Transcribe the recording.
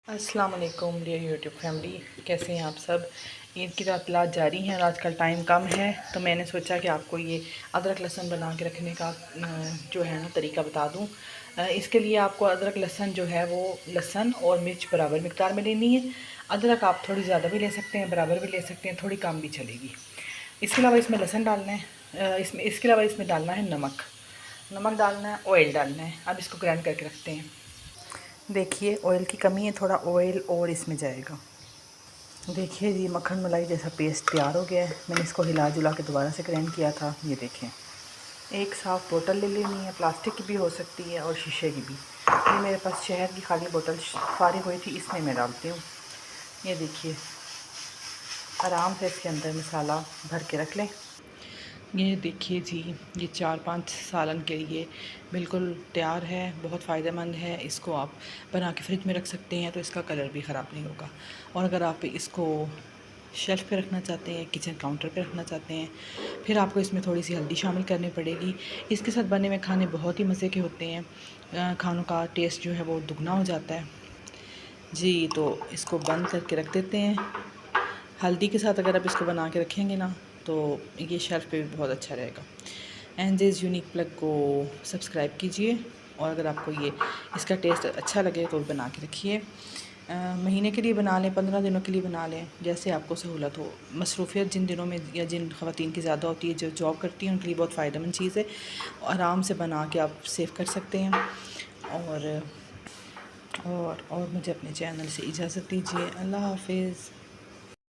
अस्सलाम वालेकुम dear YouTube family, कैसे हैं आप सब। ईद की तातीलात जारी हैं और आजकल टाइम कम है, तो मैंने सोचा कि आपको ये अदरक लहसुन बना के रखने का जो है ना तरीका बता दूं। इसके लिए आपको अदरक लहसुन जो है वो लहसुन और मिर्च बराबर मिक़दार में लेनी है। अदरक आप थोड़ी ज़्यादा भी ले सकते हैं, बराबर भी ले सकते हैं, थोड़ी कम भी चलेगी। इसके अलावा इसमें लहसुन डालना है, इसके अलावा इसमें डालना है नमक डालना है, ऑयल डालना है। अब इसको ग्राइंड करके रखते हैं। देखिए ऑयल की कमी है, थोड़ा ऑयल और इसमें जाएगा। देखिए जी मक्खन मलाई जैसा पेस्ट तैयार हो गया है। मैंने इसको हिला जुला के दोबारा से ग्राइंड किया था। ये देखें, एक साफ़ बोतल ले लेनी है, प्लास्टिक की भी हो सकती है और शीशे की भी। ये मेरे पास शहद की खाली बोतल फारिग हुई थी, इसमें मैं डालती हूँ। ये देखिए आराम से इसके अंदर मसाला भर के रख लें। ये देखिए जी, ये 4-5 सालन के लिए बिल्कुल तैयार है। बहुत फ़ायदेमंद है। इसको आप बना के फ्रिज में रख सकते हैं तो इसका कलर भी ख़राब नहीं होगा। और अगर आप इसको शेल्फ़ पे रखना चाहते हैं, किचन काउंटर पे रखना चाहते हैं, फिर आपको इसमें थोड़ी सी हल्दी शामिल करनी पड़ेगी। इसके साथ बने हुए खाने बहुत ही मज़े के होते हैं। खानों का टेस्ट जो है वो दुगना हो जाता है जी। तो इसको बंद करके रख देते हैं। हल्दी के साथ अगर आप इसको बना के रखेंगे ना तो ये शेल्फ़ पे भी बहुत अच्छा रहेगा। एंजेस यूनिक प्लग को सब्सक्राइब कीजिए और अगर आपको ये इसका टेस्ट अच्छा लगे तो बना के रखिए। महीने के लिए बना लें, 15 दिनों के लिए बना लें, जैसे आपको सहूलत हो। मसरूफ़ियत जिन दिनों में या जिन ख़वातीन की ज़्यादा होती है, जो जॉब करती हैं, उनके लिए बहुत फ़ायदेमंद चीज़ है। आराम से बना के आप सेव कर सकते हैं। और मुझे अपने चैनल से इजाज़त दीजिए। अल्लाह हाफ़िज़।